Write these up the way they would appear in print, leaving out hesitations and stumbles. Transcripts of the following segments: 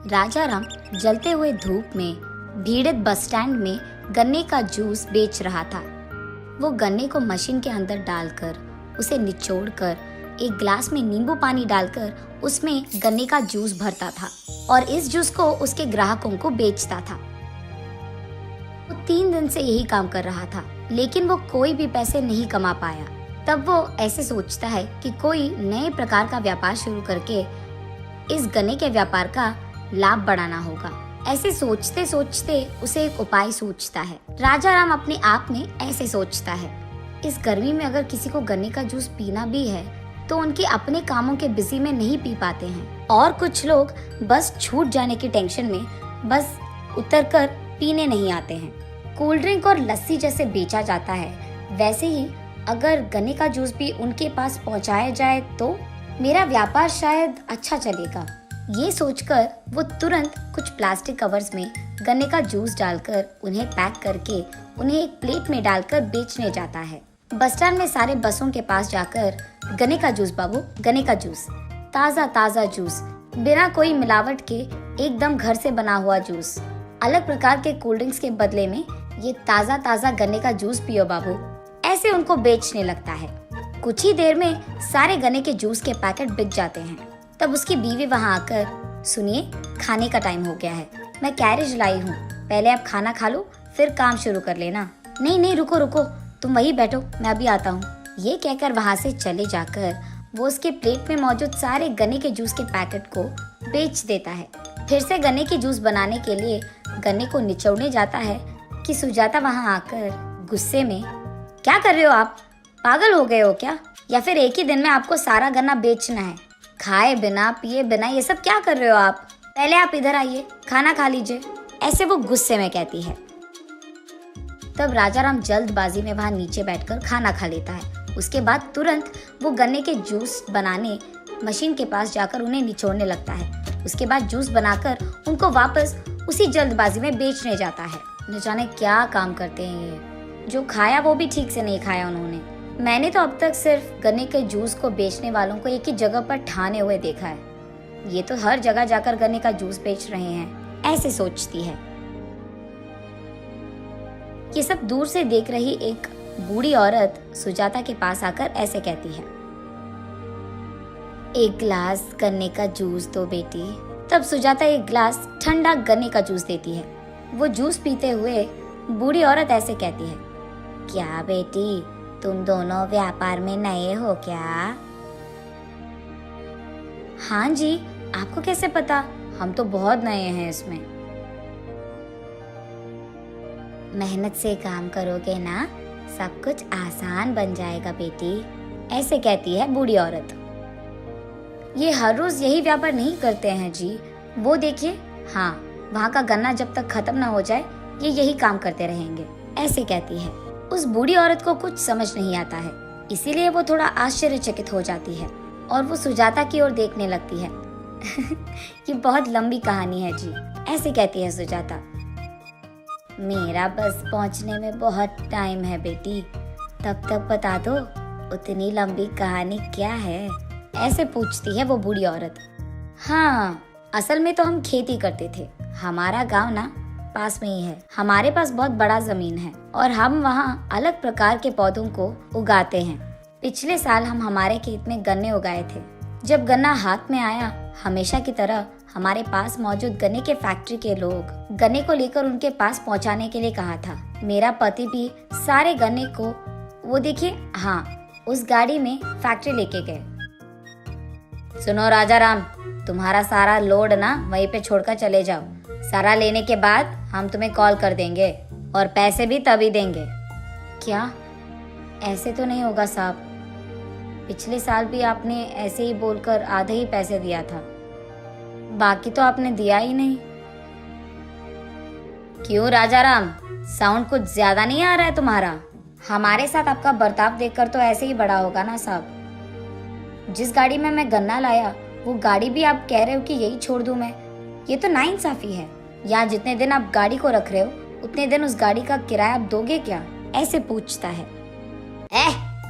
राजा राम जलते हुए धूप में भीड़ित बस स्टैंड में गन्ने का जूस बेच रहा था। वो गन्ने को मशीन के अंदर डालकर उसे निचोड़कर एक गिलास में नींबू पानी डालकर उसमें गन्ने का जूस भरता था और इस जूस को उसके ग्राहकों को बेचता था। वो 3 दिन से यही काम कर रहा था, लेकिन वो कोई भी पैसे नहीं कमा पाया। तब वो ऐसे सोचता है कि कोई नए प्रकार का व्यापार शुरू करके इस गन्ने के व्यापार का लाभ बढ़ाना होगा। ऐसे सोचते सोचते उसे एक उपाय सूझता है। राजा राम अपने आप में ऐसे सोचता है, इस गर्मी में अगर किसी को गन्ने का जूस पीना भी है तो उनके अपने कामों के बिजी में नहीं पी पाते हैं, और कुछ लोग बस छूट जाने की टेंशन में बस उतरकर पीने नहीं आते हैं। कोल्ड ड्रिंक और लस्सी जैसे बेचा जाता है, वैसे ही अगर गन्ने का जूस भी उनके पास पहुंचाया जाए तो मेरा व्यापार शायद अच्छा चलेगा। ये सोचकर वो तुरंत कुछ प्लास्टिक कवर्स में गन्ने का जूस डालकर उन्हें पैक करके उन्हें एक प्लेट में डालकर बेचने जाता है। बस स्टैंड में सारे बसों के पास जाकर, गन्ने का जूस बाबू, गन्ने का जूस, ताज़ा ताज़ा जूस, बिना कोई मिलावट के एकदम घर से बना हुआ जूस, अलग प्रकार के कोल्ड ड्रिंक्स के बदले में ये ताज़ा ताज़ा गन्ने का जूस पियो बाबू, ऐसे उनको बेचने लगता है। कुछ ही देर में सारे गन्ने के जूस के पैकेट बिक जाते हैं। तब उसकी बीवी वहाँ आकर, सुनिए, खाने का टाइम हो गया है, मैं कैरेज लाई हूँ, पहले आप खाना खा लो फिर काम शुरू कर लेना। नहीं नहीं, रुको रुको, तुम वहीं बैठो, मैं अभी आता हूँ। ये कहकर वहाँ से चले जाकर वो उसके प्लेट में मौजूद सारे गन्ने के जूस के पैकेट को बेच देता है। फिर से गन्ने की जूस बनाने के लिए गन्ने को निचोड़ने जाता है कि सुजाता वहाँ आकर गुस्से में, क्या कर रहे हो आप, पागल हो गए हो क्या, या फिर एक ही दिन में आपको सारा गन्ना बेचना है? खाए बिना पिए बिना ये सब क्या कर रहे हो आप, पहले आप इधर आइए, खाना खा लीजिए, ऐसे वो गुस्से में कहती है। तब राजा राम जल्दबाजी में वहाँ नीचे बैठकर खाना खा लेता है। उसके बाद तुरंत वो गन्ने के जूस बनाने मशीन के पास जाकर उन्हें निचोड़ने लगता है। उसके बाद जूस बनाकर उनको वापस उसी जल्दबाजी में बेचने जाता है। न जाने क्या काम करते हैं ये, जो खाया वो भी ठीक से नहीं खाया उन्होंने। मैंने तो अब तक सिर्फ गन्ने के जूस को बेचने वालों को एक ही जगह पर ठाने हुए देखा है, ये तो हर जगह जाकर गन्ने का जूस बेच रहे हैं, ऐसे सोचती है। ये सब दूर से देख रही एक बूढ़ी औरत सुजाता के पास आकर ऐसे कहती है, एक गिलास गन्ने का जूस दो बेटी। तब सुजाता एक गिलास ठंडा गन्ने का जूस देती है। वो जूस पीते हुए बूढ़ी औरत ऐसे कहती है, क्या बेटी, तुम दोनों व्यापार में नए हो क्या? हाँ जी, आपको कैसे पता, हम तो बहुत नए हैं इसमें। मेहनत से काम करोगे ना, सब कुछ आसान बन जाएगा बेटी, ऐसे कहती है बूढ़ी औरत। ये हर रोज यही व्यापार नहीं करते हैं जी, वो देखिए, हाँ, वहाँ का गन्ना जब तक खत्म ना हो जाए ये यही काम करते रहेंगे, ऐसे कहती है। उस बूढ़ी औरत को कुछ समझ नहीं आता है, इसीलिए वो थोड़ा आश्चर्यचकित हो जाती है और वो सुजाता की ओर देखने लगती है। ये बहुत लंबी कहानी है जी, ऐसे कहती है सुजाता। मेरा बस पहुंचने में बहुत टाइम है बेटी, तब तक बता दो उतनी लंबी कहानी क्या है, ऐसे पूछती है वो बूढ़ी औरत। हाँ, असल में तो हम खेती करते थे, हमारा गांव ना पास में ही है, हमारे पास बहुत बड़ा जमीन है और हम वहाँ अलग प्रकार के पौधों को उगाते हैं। पिछले साल हम हमारे खेत में गन्ने उगाए थे। जब गन्ना हाथ में आया, हमेशा की तरह हमारे पास मौजूद गन्ने के फैक्ट्री के लोग गन्ने को लेकर उनके पास पहुंचाने के लिए कहा था। मेरा पति भी सारे गन्ने को, वो देखिए, हाँ, उस गाड़ी में फैक्ट्री लेके गए। सुनो राजा राम, तुम्हारा सारा लोड ना वहीं पे छोड़कर चले जाओ, सारा लेने के बाद हम तुम्हें कॉल कर देंगे और पैसे भी तभी देंगे। क्या? ऐसे तो नहीं होगा साहब, पिछले साल भी आपने ऐसे ही बोलकर आधे ही पैसे दिया था, बाकी तो आपने दिया ही नहीं। क्यों राजा राम, साउंड कुछ ज्यादा नहीं आ रहा है तुम्हारा? हमारे साथ आपका बर्ताव देखकर तो ऐसे ही बड़ा होगा ना साहब। जिस गाड़ी में मैं गन्ना लाया वो गाड़ी भी आप कह रहे हो कि यही छोड़ दूं मैं, ये तो नाइंसाफी है। यहाँ जितने दिन आप गाड़ी को रख रहे हो उतने दिन उस गाड़ी का किराया आप दोगे क्या, ऐसे पूछता है।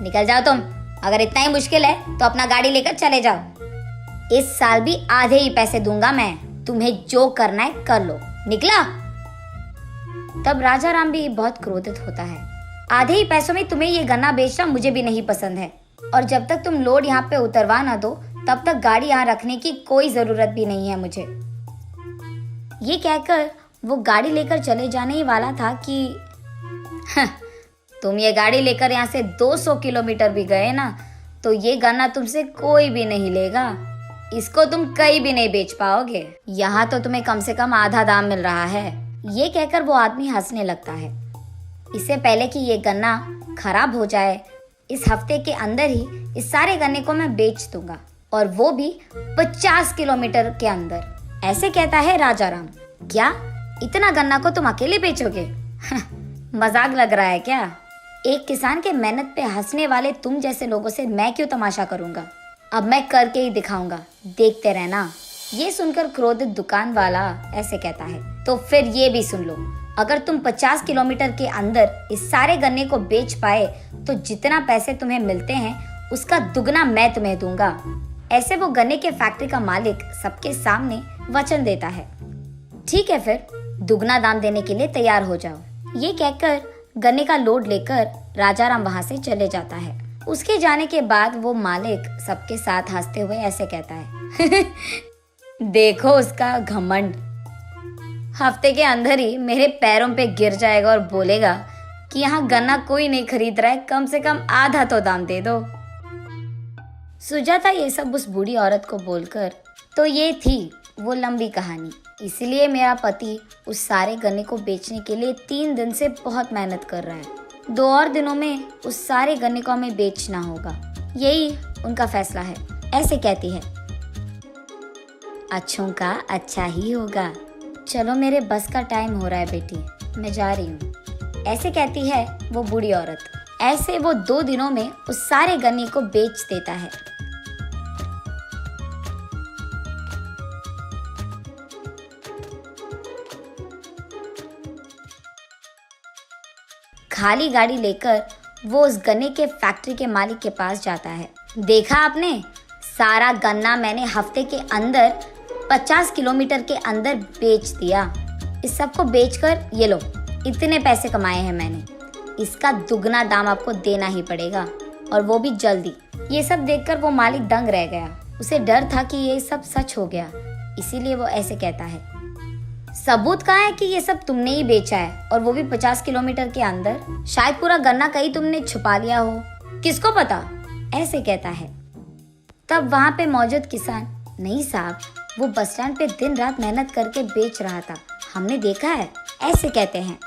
निकल जाओ तुम, अगर इतना ही मुश्किल है तो अपना गाड़ी लेकर चले जाओ। इस साल भी आधे ही पैसे दूंगा मैं, तुम्हें जो करना है कर लो, निकला। तब राजा राम भी बहुत क्रोधित होता है। आधे ही पैसों में तुम्हें ये गन्ना बेचना मुझे भी नहीं पसंद है, और जब तक तुम लोड यहाँ पे उतरवा ना दो तब तक गाड़ी यहाँ रखने की कोई जरूरत भी नहीं है मुझे। ये कहकर वो गाड़ी लेकर चले जाने ही वाला था कि तुम ये गाड़ी लेकर यहाँ से 200 किलोमीटर भी गए ना तो ये गन्ना तुमसे कोई भी नहीं लेगा। इसको तुम कहीं भी नहीं बेच पाओगे। यहाँ तो तुम्हें कम से कम आधा दाम मिल रहा है। ये कहकर वो आदमी हंसने लगता है। इससे पहले कि ये गन्ना खराब हो जाए, इस हफ्ते के अंदर ही इस सारे गन्ने को मैं बेच दूंगा, और वो भी 50 किलोमीटर के अंदर। ऐसे कहता है राजा राम। क्या इतना गन्ना को तुम अकेले बेचोगे? मजाक लग रहा है क्या? एक किसान के मेहनत पे हंसने वाले तुम जैसे लोगों से मैं क्यों तमाशा करूंगा? अब मैं करके ही दिखाऊंगा, देखते रहना। ये सुनकर क्रोधित दुकान वाला ऐसे कहता है, तो फिर ये भी सुन लो, अगर तुम 50 किलोमीटर के अंदर इस सारे गन्ने को बेच पाए तो जितना पैसे तुम्हें मिलते हैं उसका दुगना मैं तुम्हें दूंगा। ऐसे वो गन्ने के फैक्ट्री का मालिक सबके सामने वचन देता है। ठीक है, फिर दुगना दाम देने के लिए तैयार हो जाओ। ये कहकर गन्ने का लोड लेकर राजा राम वहां से चले जाता है। उसके जाने के बाद वो मालिक सबके साथ हंसते हुए ऐसे कहता है देखो उसका घमंड, हफ्ते के अंदर ही मेरे पैरों पे गिर जाएगा और बोलेगा कि यहाँ गन्ना कोई नहीं खरीद रहा है, कम से कम आधा तो दाम दे दो। सुजाता ये सब उस बूढ़ी औरत को बोलकर, तो ये थी वो लंबी कहानी। इसलिए मेरा पति उस सारे गन्ने को बेचने के लिए 3 दिन से बहुत मेहनत कर रहा है। 2 और दिनों में उस सारे गन्ने को हमें बेचना होगा, यही उनका फैसला है। ऐसे कहती है, अच्छों का अच्छा ही होगा। चलो मेरे बस का टाइम हो रहा है बेटी, मैं जा रही हूँ। ऐसे कहती है वो बूढ़ी औरत। ऐसे वो 2 दिनों में उस सारे गन्ने को बेच देता है। खाली गाड़ी लेकर वो उस गन्ने के फैक्ट्री के मालिक के पास जाता है। देखा आपने, सारा गन्ना मैंने हफ्ते के अंदर 50 किलोमीटर के अंदर बेच दिया। इस सब को बेचकर ये लो, इतने पैसे कमाए हैं मैंने। इसका दुगना दाम आपको देना ही पड़ेगा, और वो भी जल्दी। ये सब देखकर वो मालिक दंग रह गया। उसे डर था कि ये सब सच हो गया, इसीलिए वो ऐसे कहता है, सबूत कहाँ है कि ये सब तुमने ही बेचा है, और वो भी 50 किलोमीटर के अंदर? शायद पूरा गन्ना कहीं तुमने छुपा लिया हो, किसको पता? ऐसे कहता है। तब वहाँ पे मौजूद किसान, नहीं साहब, वो बस स्टैंड पे दिन रात मेहनत करके बेच रहा था, हमने देखा है। ऐसे कहते हैं।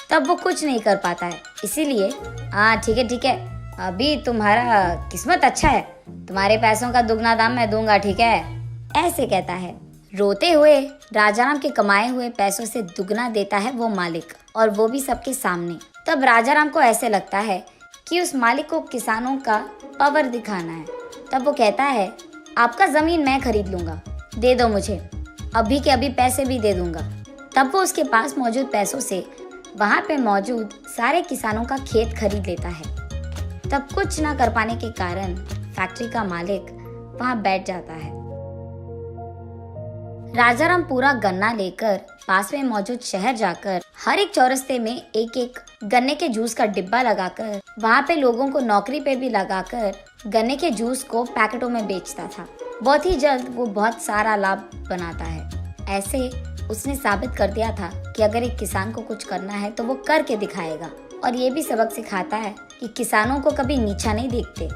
तब वो कुछ नहीं कर पाता है, इसीलिए हाँ ठीक है, अभी तुम्हारा किस्मत अच्छा है, तुम्हारे पैसों का दुगना दाम मैं दूंगा, ठीक है? ऐसे कहता है। रोते हुए राजाराम के कमाए हुए पैसों से दुगना देता है वो मालिक, और वो भी सबके सामने। तब राजाराम को ऐसे लगता है कि उस मालिक को किसानों का पावर दिखाना है। तब वो कहता है, आपका जमीन मैं खरीद लूंगा, दे दो मुझे, अभी के अभी पैसे भी दे दूंगा। तब वो उसके पास मौजूद पैसों से वहाँ पे मौजूद सारे किसानों का खेत खरीद लेता है। तब कुछ ना कर पाने के कारण फैक्ट्री का मालिक वहाँ बैठ जाता है। राजाराम पूरा गन्ना लेकर पास में मौजूद शहर जाकर हर एक चौरस्ते में एक गन्ने के जूस का डिब्बा लगाकर वहाँ पे लोगों को नौकरी पे भी लगाकर गन्ने के जूस को पैकेटों में बेचता था। बहुत ही जल्द वो बहुत सारा लाभ बनाता है। ऐसे उसने साबित कर दिया था कि अगर एक किसान को कुछ करना है तो वो करके दिखाएगा, और ये भी सबक सिखाता है कि किसानों को कभी नीचा नहीं देखते।